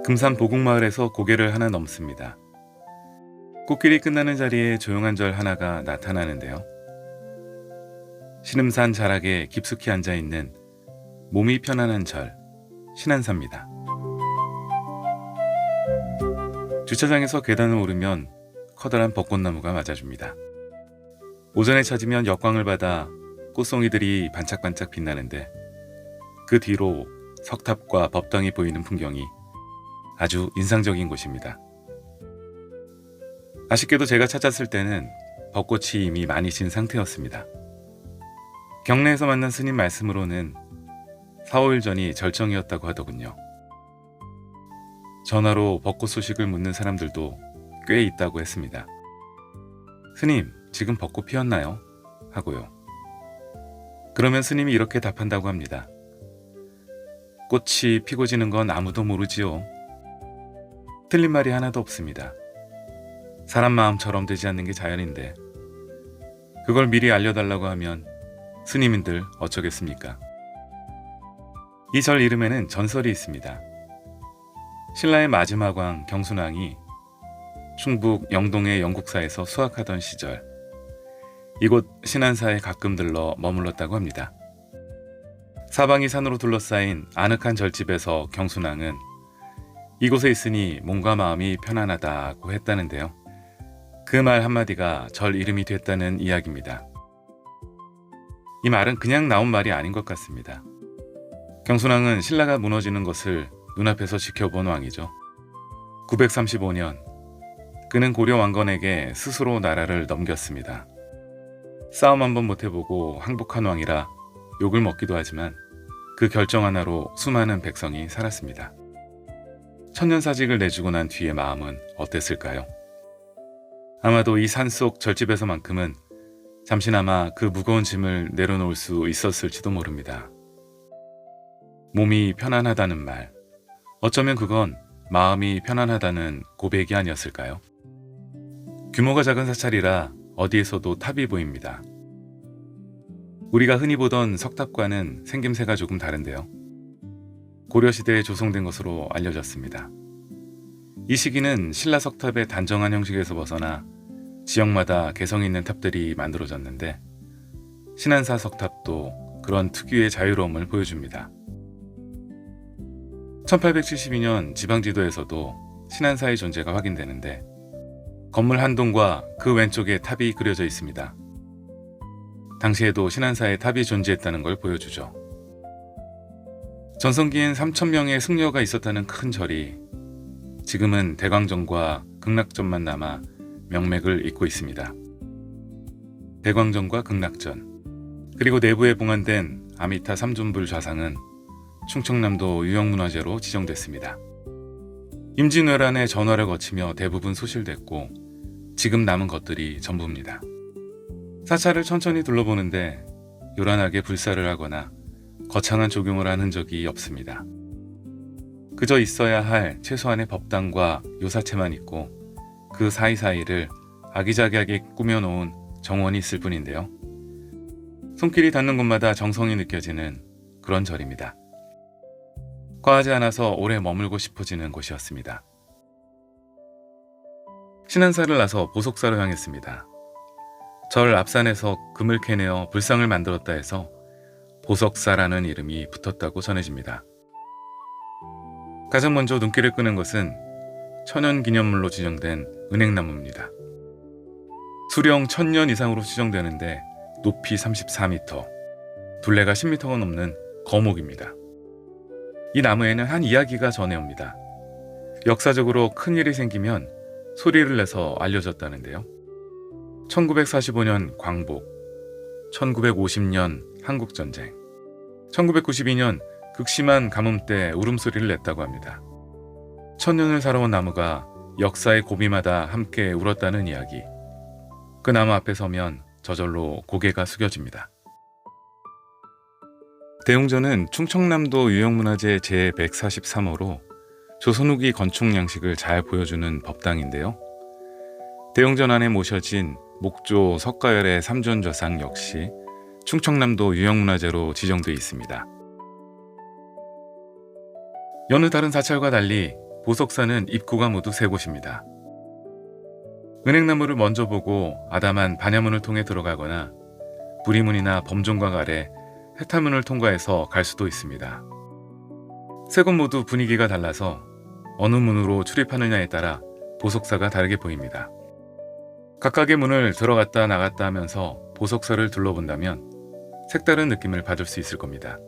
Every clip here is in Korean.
금산 보국마을에서 고개를 하나 넘습니다. 꽃길이 끝나는 자리에 조용한 절 하나가 나타나는데요. 신음산 자락에 깊숙이 앉아있는 몸이 편안한 절, 신안사입니다. 주차장에서 계단을 오르면 커다란 벚꽃나무가 맞아줍니다. 오전에 찾으면 역광을 받아 꽃송이들이 반짝반짝 빛나는데 그 뒤로 석탑과 법당이 보이는 풍경이 아주 인상적인 곳입니다. 아쉽게도 제가 찾았을 때는 벚꽃이 이미 많이 진 상태였습니다. 경내에서 만난 스님 말씀으로는 4, 5일 전이 절정이었다고 하더군요. 전화로 벚꽃 소식을 묻는 사람들도 꽤 있다고 했습니다. 스님, 지금 벚꽃 피었나요? 하고요. 그러면 스님이 이렇게 답한다고 합니다. 꽃이 피고 지는 건 아무도 모르지요. 틀린 말이 하나도 없습니다. 사람 마음처럼 되지 않는 게 자연인데 그걸 미리 알려달라고 하면 스님인들 어쩌겠습니까? 이 절 이름에는 전설이 있습니다. 신라의 마지막 왕 경순왕이 충북 영동의 영국사에서 수학하던 시절 이곳 신안사에 가끔 들러 머물렀다고 합니다. 사방이 산으로 둘러싸인 아늑한 절집에서 경순왕은 이곳에 있으니 몸과 마음이 편안하다고 했다는데요. 그 말 한마디가 절 이름이 됐다는 이야기입니다. 이 말은 그냥 나온 말이 아닌 것 같습니다. 경순왕은 신라가 무너지는 것을 눈앞에서 지켜본 왕이죠. 935년 그는 고려 왕건에게 스스로 나라를 넘겼습니다. 싸움 한번 못해보고 항복한 왕이라 욕을 먹기도 하지만 그 결정 하나로 수많은 백성이 살았습니다. 천년사직을 내주고 난 뒤의 마음은 어땠을까요? 아마도 이 산속 절집에서만큼은 잠시나마 그 무거운 짐을 내려놓을 수 있었을지도 모릅니다. 몸이 편안하다는 말, 어쩌면 그건 마음이 편안하다는 고백이 아니었을까요? 규모가 작은 사찰이라 어디에서도 탑이 보입니다. 우리가 흔히 보던 석탑과는 생김새가 조금 다른데요. 고려시대에 조성된 것으로 알려졌습니다. 이 시기는 신라 석탑의 단정한 형식에서 벗어나 지역마다 개성 있는 탑들이 만들어졌는데 신안사 석탑도 그런 특유의 자유로움을 보여줍니다. 1872년 지방지도에서도 신안사의 존재가 확인되는데 건물 한 동과 그 왼쪽에 탑이 그려져 있습니다. 당시에도 신안사에 탑이 존재했다는 걸 보여주죠. 전성기엔 3,000명의 승려가 있었다는 큰 절이 지금은 대광전과 극락전만 남아 명맥을 잇고 있습니다. 대광전과 극락전, 그리고 내부에 봉안된 아미타 삼존불 좌상은 충청남도 유형문화재로 지정됐습니다. 임진왜란의 전화를 거치며 대부분 소실됐고 지금 남은 것들이 전부입니다. 사찰을 천천히 둘러보는데 요란하게 불사를 하거나 거창한 조경을 한 흔적이 없습니다. 그저 있어야 할 최소한의 법당과 요사체만 있고 그 사이사이를 아기자기하게 꾸며놓은 정원이 있을 뿐인데요. 손길이 닿는 곳마다 정성이 느껴지는 그런 절입니다. 과하지 않아서 오래 머물고 싶어지는 곳이었습니다. 신안사를 나서 보석사로 향했습니다. 절 앞산에서 금을 캐내어 불상을 만들었다 해서 보석사라는 이름이 붙었다고 전해집니다. 가장 먼저 눈길을 끄는 것은 천연기념물로 지정된 은행나무입니다. 수령 1000년 이상으로 추정되는데 높이 34m, 둘레가 10m가 넘는 거목입니다. 이 나무에는 한 이야기가 전해옵니다. 역사적으로 큰일이 생기면 소리를 내서 알려졌다는데요. 1945년 광복, 1950년 한국전쟁, 1992년 극심한 가뭄 때 울음소리를 냈다고 합니다. 1000년을 살아온 나무가 역사의 고비마다 함께 울었다는 이야기. 그 나무 앞에 서면 저절로 고개가 숙여집니다. 대웅전은 충청남도 유형문화재 제143호로 조선 후기 건축 양식을 잘 보여주는 법당인데요. 대웅전 안에 모셔진 목조 석가열의 삼존좌상 역시 충청남도 유형문화재로 지정되어 있습니다. 여느 다른 사찰과 달리 보석사는 입구가 모두 3곳입니다. 은행나무를 먼저 보고 아담한 반야문을 통해 들어가거나 부리문이나 범종각 아래 해탈문을 통과해서 갈 수도 있습니다. 3곳 모두 분위기가 달라서 어느 문으로 출입하느냐에 따라 보석사가 다르게 보입니다. 각각의 문을 들어갔다 나갔다 하면서 보석사를 둘러본다면 색다른 느낌을 받을 수 있을 겁니다.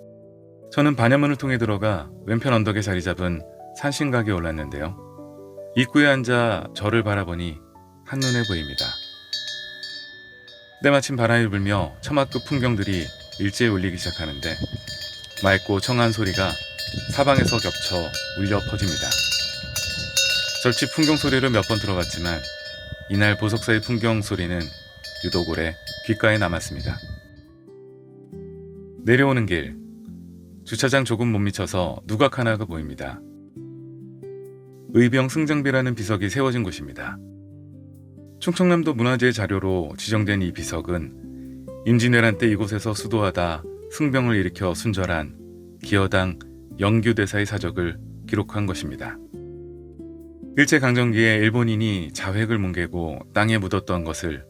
저는 반야문을 통해 들어가 왼편 언덕에 자리 잡은 산신각에 올랐는데요. 입구에 앉아 절을 바라보니 한눈에 보입니다. 때마침 바람이 불며 처마급 풍경들이 일제히 울리기 시작하는데 맑고 청한 소리가 사방에서 겹쳐 울려 퍼집니다. 절치 풍경 소리를 몇 번 들어봤지만 이날 보석사의 풍경 소리는 유독 오래 귓가에 남았습니다. 내려오는 길, 주차장 조금 못 미쳐서 누각 하나가 보입니다. 의병 승정비라는 비석이 세워진 곳입니다. 충청남도 문화재 자료로 지정된 이 비석은 임진왜란 때 이곳에서 수도하다 승병을 일으켜 순절한 기여당 영규대사의 사적을 기록한 것입니다. 일제강점기에 일본인이 자획을 뭉개고 땅에 묻었던 것을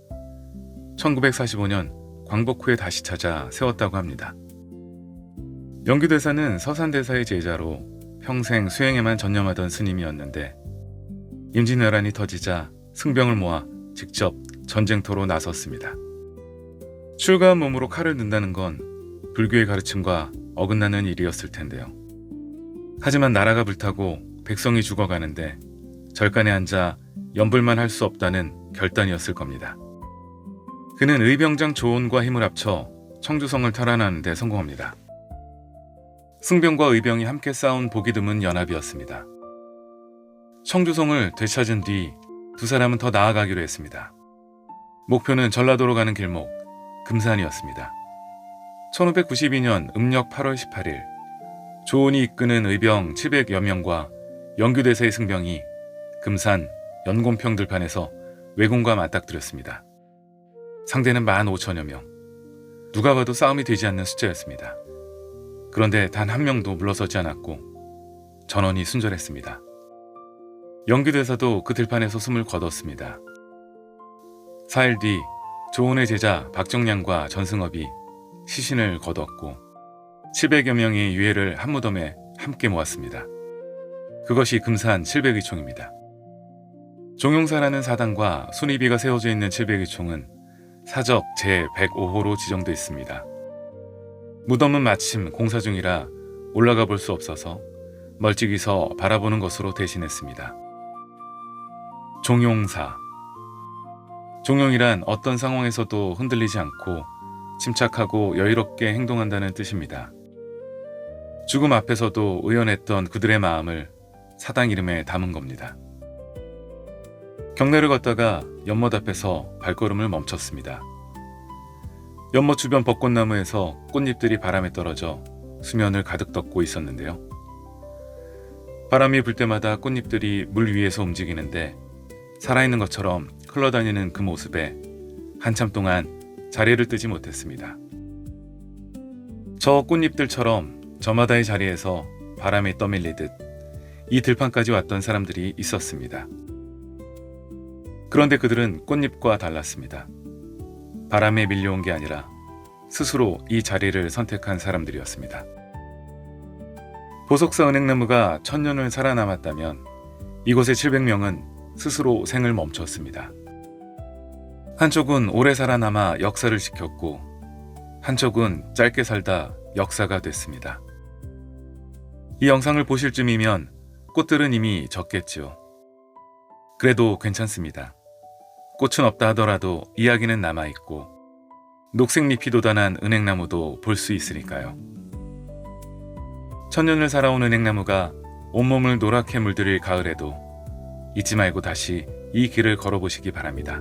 1945년 광복 후에 다시 찾아 세웠다고 합니다. 영규대사는 서산대사의 제자로 평생 수행에만 전념하던 스님이었는데 임진왜란이 터지자 승병을 모아 직접 전쟁터로 나섰습니다. 출가한 몸으로 칼을 든다는 건 불교의 가르침과 어긋나는 일이었을 텐데요. 하지만 나라가 불타고 백성이 죽어가는데 절간에 앉아 연불만 할 수 없다는 결단이었을 겁니다. 그는 의병장 조언과 힘을 합쳐 청주성을 탈환하는 데 성공합니다. 승병과 의병이 함께 싸운 보기 드문 연합이었습니다. 청주성을 되찾은 뒤 두 사람은 더 나아가기로 했습니다. 목표는 전라도로 가는 길목 금산이었습니다. 1592년 음력 8월 18일 조온이 이끄는 의병 700여 명과 영규대사의 승병이 금산 연곤평 들판에서 왜군과 맞닥뜨렸습니다. 상대는 15,000여 명. 누가 봐도 싸움이 되지 않는 숫자였습니다. 그런데 단 한 명도 물러서지 않았고 전원이 순절했습니다. 영규대사도 그 들판에서 숨을 거뒀습니다. 4일 뒤 조온의 제자 박정량과 전승업이 시신을 거뒀고 700여 명의 유해를 한 무덤에 함께 모았습니다. 그것이 금산 700의총입니다. 종용사라는 사당과 순위비가 세워져 있는 700의총은 사적 제105호로 지정되어 있습니다. 무덤은 마침 공사 중이라 올라가 볼 수 없어서 멀찍이서 바라보는 것으로 대신했습니다. 종용사. 종용이란 어떤 상황에서도 흔들리지 않고 침착하고 여유롭게 행동한다는 뜻입니다. 죽음 앞에서도 의연했던 그들의 마음을 사당 이름에 담은 겁니다. 경내를 걷다가 연못 앞에서 발걸음을 멈췄습니다. 연못 주변 벚꽃나무에서 꽃잎들이 바람에 떨어져 수면을 가득 덮고 있었는데요. 바람이 불 때마다 꽃잎들이 물 위에서 움직이는데 살아있는 것처럼 흘러다니는 그 모습에 한참 동안 자리를 뜨지 못했습니다. 저 꽃잎들처럼 저마다의 자리에서 바람에 떠밀리듯 이 들판까지 왔던 사람들이 있었습니다. 그런데 그들은 꽃잎과 달랐습니다. 바람에 밀려온 게 아니라 스스로 이 자리를 선택한 사람들이었습니다. 보석사 은행나무가 1000년을 살아남았다면 이곳의 700명은 스스로 생을 멈췄습니다. 한쪽은 오래 살아남아 역사를 지켰고 한쪽은 짧게 살다 역사가 됐습니다. 이 영상을 보실 쯤이면 꽃들은 이미 졌겠지요. 그래도 괜찮습니다. 꽃은 없다 하더라도 이야기는 남아있고 녹색잎이 돋아난 은행나무도 볼 수 있으니까요. 1000년을 살아온 은행나무가 온몸을 노랗게 물들일 가을에도 잊지 말고 다시 이 길을 걸어보시기 바랍니다.